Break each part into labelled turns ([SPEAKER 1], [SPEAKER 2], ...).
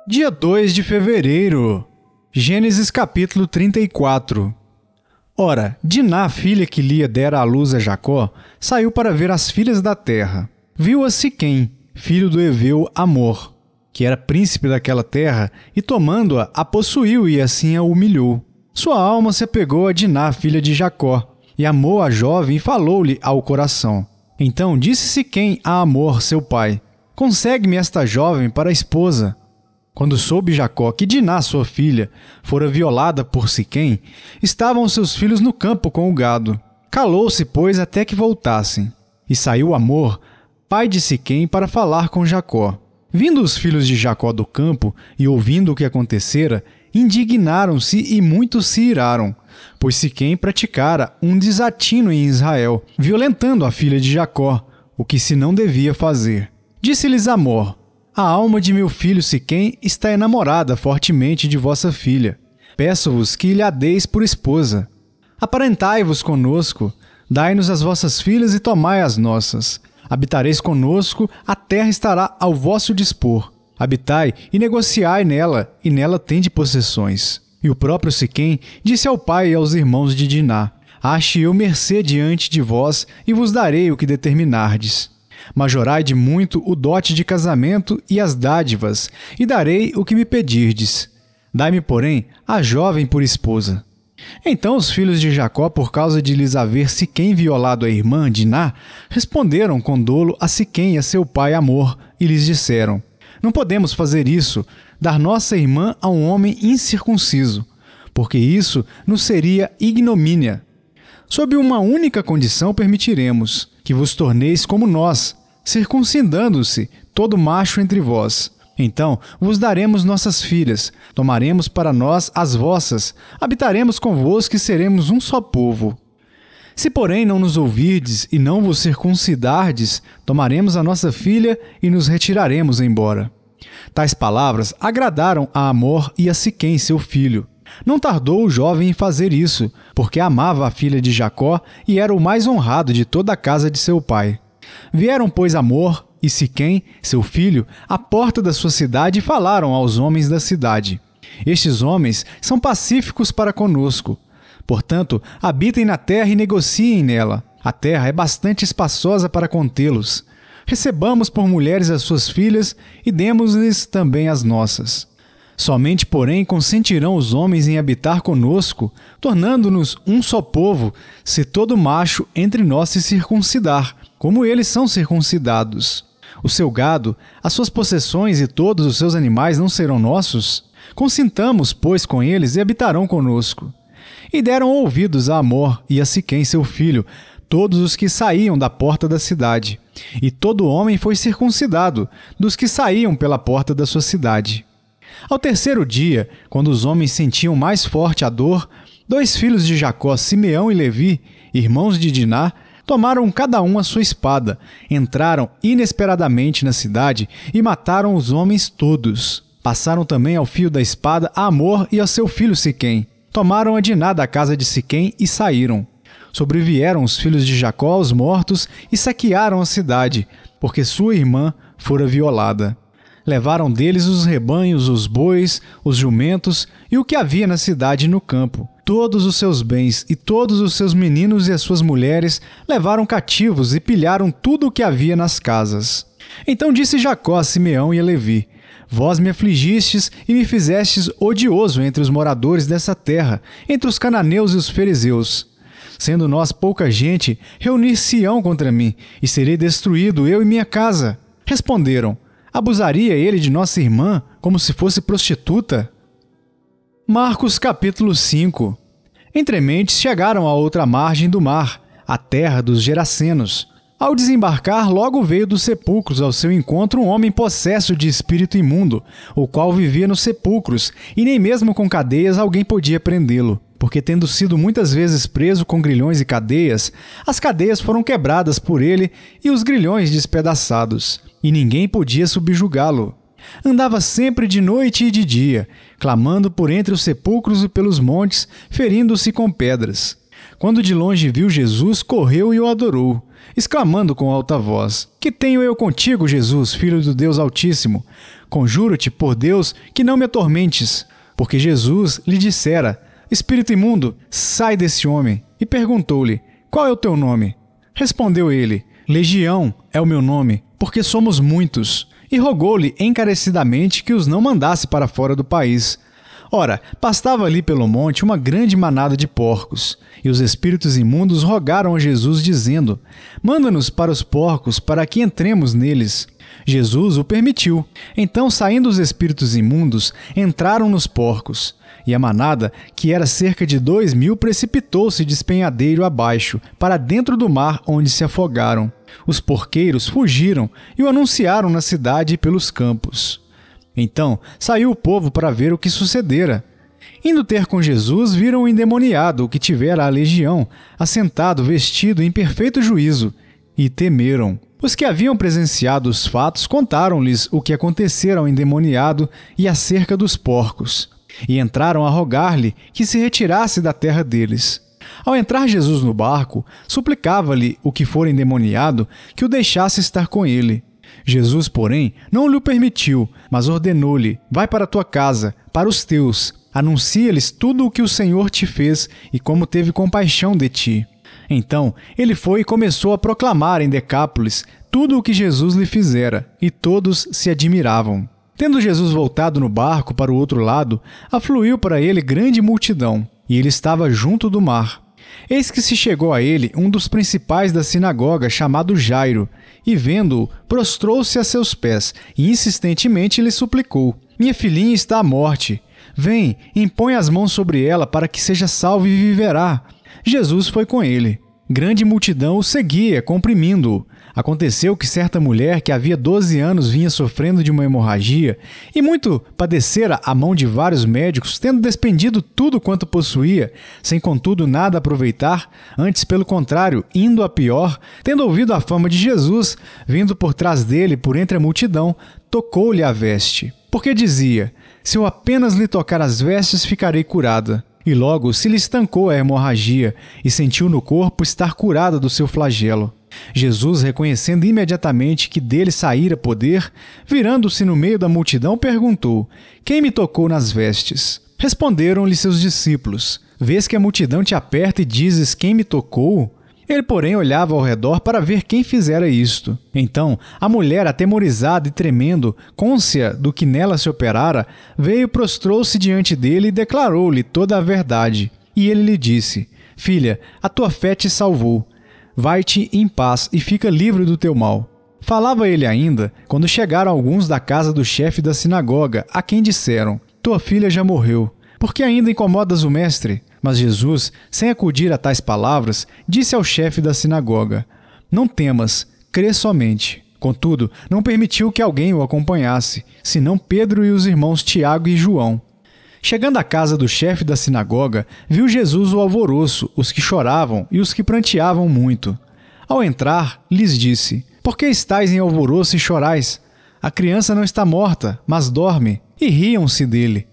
[SPEAKER 1] Dia 2 de fevereiro. Gênesis capítulo 34. Ora, Diná, filha que Lia dera à luz a Jacó, saiu para ver as filhas da terra. Viu a Siquém, filho do heveu Amor, que era príncipe daquela terra, e tomando-a, a possuiu e assim a humilhou. Sua alma se apegou a Diná, filha de Jacó, e amou a jovem e falou-lhe ao coração. Então disse Siquém a Amor, seu pai: consegue-me esta jovem para a esposa. Quando soube Jacó que Diná, sua filha, fora violada por Siquém, estavam seus filhos no campo com o gado. Calou-se, pois, até que voltassem. E saiu Amor, pai de Siquém, para falar com Jacó. Vindo os filhos de Jacó do campo e ouvindo o que acontecera, indignaram-se e muitos se iraram, pois Siquém praticara um desatino em Israel, violentando a filha de Jacó, o que se não devia fazer. Disse-lhes Amor: a alma de meu filho Siquém está enamorada fortemente de vossa filha. Peço-vos que lhe a deis por esposa. Aparentai-vos conosco, dai-nos as vossas filhas e tomai as nossas. Habitareis conosco, a terra estará ao vosso dispor. Habitai e negociai nela, e nela tende possessões. E o próprio Siquém disse ao pai e aos irmãos de Diná: ache eu mercê diante de vós, e vos darei o que determinardes. Majorai de muito o dote de casamento e as dádivas, e darei o que me pedirdes. Dai-me, porém, a jovem por esposa. Então os filhos de Jacó, por causa de lhes haver Siquém violado a irmã, Diná, responderam com dolo a Siquém e a seu pai Amor, e lhes disseram: não podemos fazer isso, dar nossa irmã a um homem incircunciso, porque isso nos seria ignomínia. Sob uma única condição permitiremos, que vos torneis como nós, circuncidando-se todo macho entre vós. Então vos daremos nossas filhas, tomaremos para nós as vossas, habitaremos convosco e seremos um só povo. Se, porém, não nos ouvirdes e não vos circuncidardes, tomaremos a nossa filha e nos retiraremos embora. Tais palavras agradaram a Amor e a Siquém, seu filho. Não tardou o jovem em fazer isso, porque amava a filha de Jacó e era o mais honrado de toda a casa de seu pai. Vieram, pois, Amor e Siquém, seu filho, à porta da sua cidade e falaram aos homens da cidade: estes homens são pacíficos para conosco. Portanto, habitem na terra e negociem nela. A terra é bastante espaçosa para contê-los. Recebamos por mulheres as suas filhas e demos-lhes também as nossas. Somente, porém, consentirão os homens em habitar conosco, tornando-nos um só povo, se todo macho entre nós se circuncidar, como eles são circuncidados. O seu gado, as suas possessões e todos os seus animais não serão nossos? Consintamos, pois, com eles e habitarão conosco. E deram ouvidos a Amor e a Siquém, seu filho, todos os que saíam da porta da cidade. E todo homem foi circuncidado, dos que saíam pela porta da sua cidade. Ao terceiro dia, quando os homens sentiam mais forte a dor, dois filhos de Jacó, Simeão e Levi, irmãos de Diná, tomaram cada um a sua espada, entraram inesperadamente na cidade e mataram os homens todos. Passaram também ao fio da espada a Amor e ao seu filho Siquém. Tomaram a Diná da casa de Siquém e saíram. Sobrevieram os filhos de Jacó aos mortos e saquearam a cidade, porque sua irmã fora violada. Levaram deles os rebanhos, os bois, os jumentos e o que havia na cidade e no campo. Todos os seus bens e todos os seus meninos e as suas mulheres levaram cativos e pilharam tudo o que havia nas casas. Então disse Jacó a Simeão e a Levi: vós me afligistes e me fizestes odioso entre os moradores dessa terra, entre os cananeus e os fariseus. Sendo nós pouca gente, reunir-se-ão contra mim, e serei destruído eu e minha casa. Responderam: abusaria ele de nossa irmã como se fosse prostituta? Marcos capítulo 5. Entrementes chegaram à outra margem do mar, a terra dos Gerasenos. Ao desembarcar, logo veio dos sepulcros ao seu encontro um homem possesso de espírito imundo, o qual vivia nos sepulcros, e nem mesmo com cadeias alguém podia prendê-lo, porque tendo sido muitas vezes preso com grilhões e cadeias, as cadeias foram quebradas por ele e os grilhões despedaçados, e ninguém podia subjugá-lo. Andava sempre de noite e de dia, clamando por entre os sepulcros e pelos montes, ferindo-se com pedras. Quando de longe viu Jesus, correu e o adorou, exclamando com alta voz: que tenho eu contigo, Jesus, Filho do Deus Altíssimo? Conjuro-te por Deus que não me atormentes. Porque Jesus lhe dissera: Espírito imundo, sai desse homem. E perguntou-lhe: Qual é o teu nome? Respondeu ele: Legião é o meu nome, porque somos muitos. E rogou-lhe encarecidamente que os não mandasse para fora do país. Ora, pastava ali pelo monte uma grande manada de porcos, e os espíritos imundos rogaram a Jesus, dizendo: Manda-nos para os porcos, para que entremos neles. Jesus o permitiu. Então, saindo os espíritos imundos, entraram nos porcos. E a manada, que era cerca de 2.000, precipitou-se de despenhadeiro abaixo, para dentro do mar, onde se afogaram. Os porqueiros fugiram e o anunciaram na cidade e pelos campos. Então saiu o povo para ver o que sucedera. Indo ter com Jesus, viram o endemoniado, o que tivera a legião, assentado, vestido em perfeito juízo, e temeram. Os que haviam presenciado os fatos contaram-lhes o que acontecera ao endemoniado e acerca dos porcos, e entraram a rogar-lhe que se retirasse da terra deles. Ao entrar Jesus no barco, suplicava-lhe o que fora endemoniado que o deixasse estar com ele. Jesus, porém, não lhe permitiu, mas ordenou-lhe: Vai para a tua casa, para os teus, anuncia-lhes tudo o que o Senhor te fez e como teve compaixão de ti. Então ele foi e começou a proclamar em Decápolis tudo o que Jesus lhe fizera, e todos se admiravam. Tendo Jesus voltado no barco para o outro lado, afluiu para ele grande multidão, e ele estava junto do mar. Eis que se chegou a ele um dos principais da sinagoga, chamado Jairo, e vendo-o, prostrou-se a seus pés e insistentemente lhe suplicou: Minha filhinha está à morte. Vem, impõe as mãos sobre ela para que seja salva e viverá. Jesus foi com ele. Grande multidão o seguia, comprimindo-o. Aconteceu que certa mulher, que havia 12 anos vinha sofrendo de uma hemorragia, e muito padecera à mão de vários médicos, tendo despendido tudo quanto possuía, sem contudo nada aproveitar, antes pelo contrário, indo a pior, tendo ouvido a fama de Jesus, vindo por trás dele, por entre a multidão, tocou-lhe a veste. Porque dizia: Se eu apenas lhe tocar as vestes, ficarei curada. E logo se lhe estancou a hemorragia, e sentiu no corpo estar curada do seu flagelo. Jesus, reconhecendo imediatamente que dele saíra poder, virando-se no meio da multidão, perguntou: Quem me tocou nas vestes? Responderam-lhe seus discípulos: Vês que a multidão te aperta e dizes: Quem me tocou? Ele, porém, olhava ao redor para ver quem fizera isto. Então, a mulher, atemorizada e tremendo, cônscia do que nela se operara, veio, prostrou-se diante dele e declarou-lhe toda a verdade. E ele lhe disse: Filha, a tua fé te salvou. Vai-te em paz e fica livre do teu mal. Falava ele ainda, quando chegaram alguns da casa do chefe da sinagoga, a quem disseram: Tua filha já morreu. Por que ainda incomodas o mestre? Mas Jesus, sem acudir a tais palavras, disse ao chefe da sinagoga: Não temas, crê somente. Contudo, não permitiu que alguém o acompanhasse, senão Pedro e os irmãos Tiago e João. Chegando à casa do chefe da sinagoga, viu Jesus o alvoroço, os que choravam e os que pranteavam muito. Ao entrar, lhes disse: Por que estáis em alvoroço e chorais? A criança não está morta, mas dorme. E riam-se dele.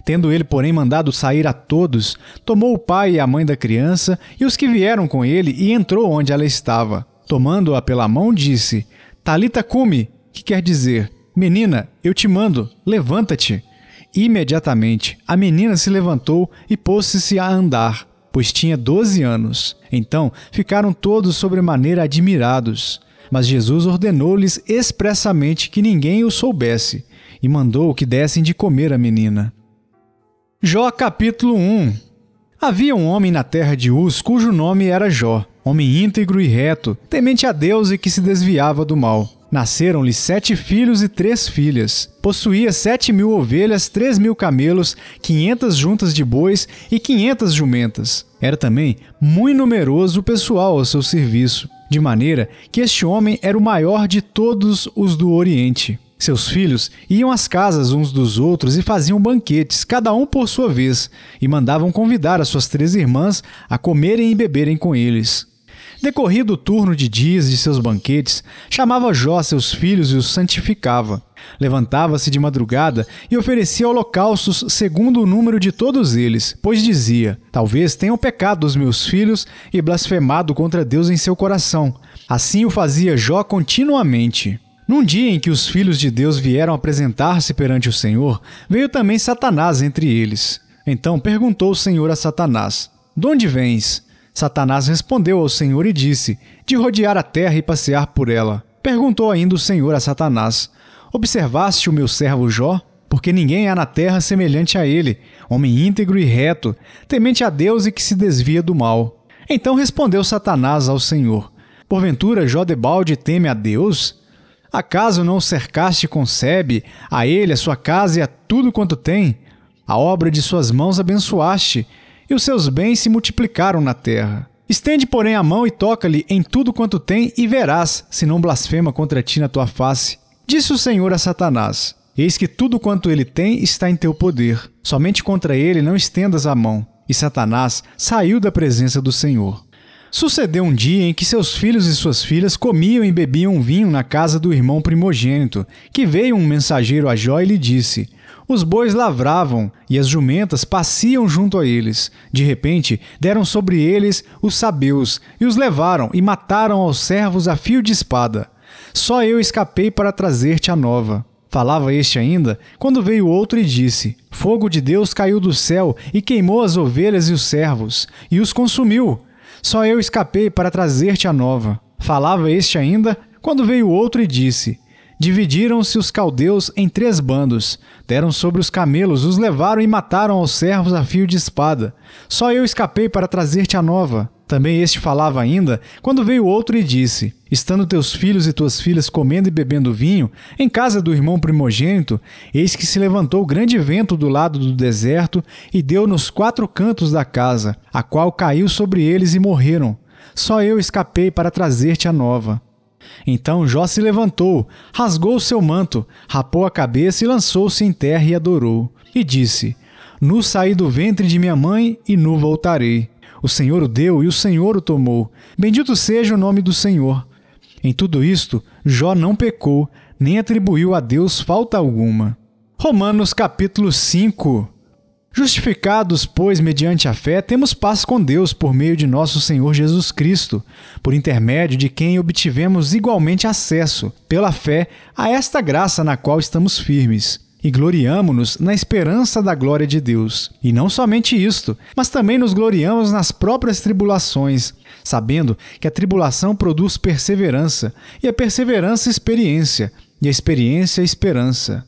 [SPEAKER 1] Tendo ele, porém, mandado sair a todos, tomou o pai e a mãe da criança e os que vieram com ele e entrou onde ela estava. Tomando-a pela mão, disse: Talita cumi, que quer dizer: Menina, eu te mando, levanta-te. Imediatamente, a menina se levantou e pôs-se a andar, pois tinha 12 anos. Então ficaram todos sobremaneira admirados. Mas Jesus ordenou-lhes expressamente que ninguém o soubesse, e mandou que dessem de comer à menina. Jó capítulo 1. Havia um homem na terra de Uz, cujo nome era Jó, homem íntegro e reto, temente a Deus e que se desviava do mal. Nasceram-lhe 7 filhos e 3 filhas. Possuía 7.000 ovelhas, 3.000 camelos, 500 juntas de bois e 500 jumentas. Era também muito numeroso o pessoal ao seu serviço, de maneira que este homem era o maior de todos os do Oriente. Seus filhos iam às casas uns dos outros e faziam banquetes, cada um por sua vez, e mandavam convidar as suas 3 irmãs a comerem e beberem com eles. Decorrido o turno de dias de seus banquetes, chamava Jó seus filhos e os santificava. Levantava-se de madrugada e oferecia holocaustos segundo o número de todos eles, pois dizia: Talvez tenham pecado os meus filhos e blasfemado contra Deus em seu coração. Assim o fazia Jó continuamente. Num dia em que os filhos de Deus vieram apresentar-se perante o Senhor, veio também Satanás entre eles. Então perguntou o Senhor a Satanás: "De onde vens?" Satanás respondeu ao Senhor e disse: "De rodear a terra e passear por ela." Perguntou ainda o Senhor a Satanás: "Observaste o meu servo Jó? Porque ninguém há na terra semelhante a ele, homem íntegro e reto, temente a Deus e que se desvia do mal." Então respondeu Satanás ao Senhor: "Porventura Jó debalde teme a Deus? Acaso não o cercaste com sebe, a ele, a sua casa e a tudo quanto tem? A obra de suas mãos abençoaste, e os seus bens se multiplicaram na terra. Estende, porém, a mão e toca-lhe em tudo quanto tem, e verás, se não blasfema contra ti na tua face." Disse o Senhor a Satanás: "Eis que tudo quanto ele tem está em teu poder. Somente contra ele não estendas a mão." E Satanás saiu da presença do Senhor. Sucedeu um dia em que seus filhos e suas filhas comiam e bebiam vinho na casa do irmão primogênito, que veio um mensageiro a Jó e lhe disse: "Os bois lavravam e as jumentas pasciam junto a eles. De repente, deram sobre eles os sabeus e os levaram e mataram aos servos a fio de espada. Só eu escapei para trazer-te a nova." Falava este ainda, quando veio outro e disse: "Fogo de Deus caiu do céu e queimou as ovelhas e os servos, e os consumiu. Só eu escapei para trazer-te a nova." Falava este ainda, quando veio outro e disse: "Dividiram-se os caldeus em 3 bandos, deram sobre os camelos, os levaram e mataram aos servos a fio de espada. Só eu escapei para trazer-te a nova." Também este falava ainda, quando veio outro e disse: "Estando teus filhos e tuas filhas comendo e bebendo vinho, em casa do irmão primogênito, eis que se levantou grande vento do lado do deserto e deu nos 4 cantos da casa, a qual caiu sobre eles e morreram. Só eu escapei para trazer-te a nova." Então Jó se levantou, rasgou o seu manto, rapou a cabeça e lançou-se em terra e adorou. E disse: "Nu saí do ventre de minha mãe e nu voltarei. O Senhor o deu e o Senhor o tomou. Bendito seja o nome do Senhor." Em tudo isto, Jó não pecou, nem atribuiu a Deus falta alguma. Romanos capítulo 5. Justificados, pois, mediante a fé, temos paz com Deus por meio de nosso Senhor Jesus Cristo, por intermédio de quem obtivemos igualmente acesso, pela fé, a esta graça na qual estamos firmes. E gloriamo-nos na esperança da glória de Deus. E não somente isto, mas também nos gloriamos nas próprias tribulações, sabendo que a tribulação produz perseverança, e a perseverança experiência, e a experiência esperança.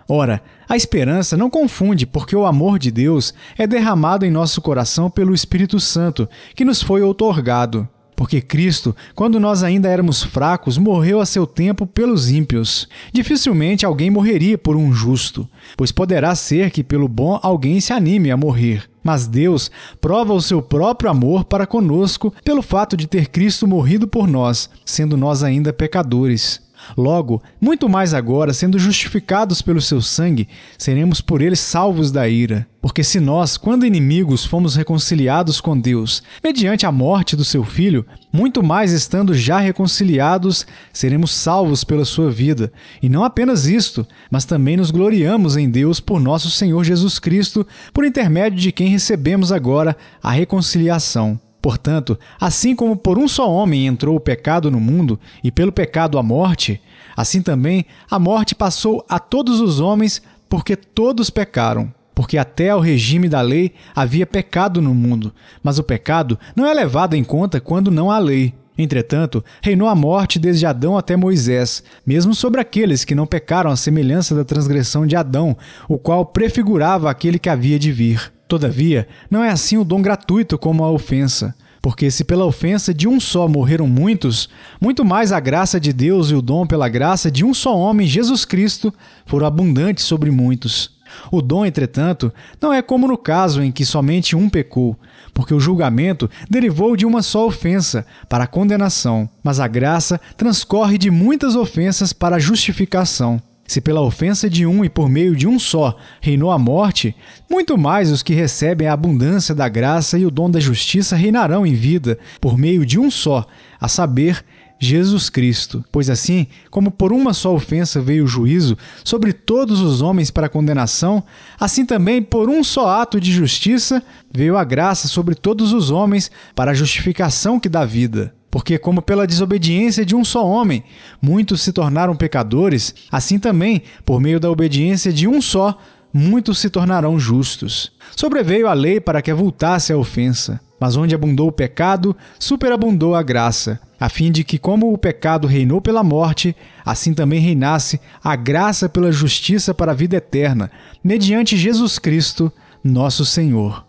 [SPEAKER 1] Ora, a esperança não confunde, porque o amor de Deus é derramado em nosso coração pelo Espírito Santo, que nos foi outorgado. Porque Cristo, quando nós ainda éramos fracos, morreu a seu tempo pelos ímpios. Dificilmente alguém morreria por um justo, pois poderá ser que pelo bom alguém se anime a morrer. Mas Deus prova o seu próprio amor para conosco pelo fato de ter Cristo morrido por nós, sendo nós ainda pecadores. Logo, muito mais agora, sendo justificados pelo seu sangue, seremos por ele salvos da ira. Porque se nós, quando inimigos, fomos reconciliados com Deus, mediante a morte do seu Filho, muito mais estando já reconciliados, seremos salvos pela sua vida. E não apenas isto, mas também nos gloriamos em Deus por nosso Senhor Jesus Cristo, por intermédio de quem recebemos agora a reconciliação. Portanto, assim como por um só homem entrou o pecado no mundo, e pelo pecado a morte, assim também a morte passou a todos os homens, porque todos pecaram. Porque até ao regime da lei havia pecado no mundo, mas o pecado não é levado em conta quando não há lei. Entretanto, reinou a morte desde Adão até Moisés, mesmo sobre aqueles que não pecaram à semelhança da transgressão de Adão, o qual prefigurava aquele que havia de vir. Todavia, não é assim o dom gratuito como a ofensa. Porque se pela ofensa de um só morreram muitos, muito mais a graça de Deus e o dom pela graça de um só homem, Jesus Cristo, foram abundantes sobre muitos. O dom, entretanto, não é como no caso em que somente um pecou, porque o julgamento derivou de uma só ofensa, para a condenação, mas a graça transcorre de muitas ofensas para a justificação. Se pela ofensa de um e por meio de um só reinou a morte, muito mais os que recebem a abundância da graça e o dom da justiça reinarão em vida por meio de um só, a saber, Jesus Cristo. Pois assim, como por uma só ofensa veio o juízo sobre todos os homens para a condenação, assim também por um só ato de justiça veio a graça sobre todos os homens para a justificação que dá vida. Porque como pela desobediência de um só homem, muitos se tornaram pecadores, assim também, por meio da obediência de um só, muitos se tornarão justos. Sobreveio a lei para que avultasse a ofensa, mas onde abundou o pecado, superabundou a graça, a fim de que, como o pecado reinou pela morte, assim também reinasse a graça pela justiça para a vida eterna, mediante Jesus Cristo, nosso Senhor.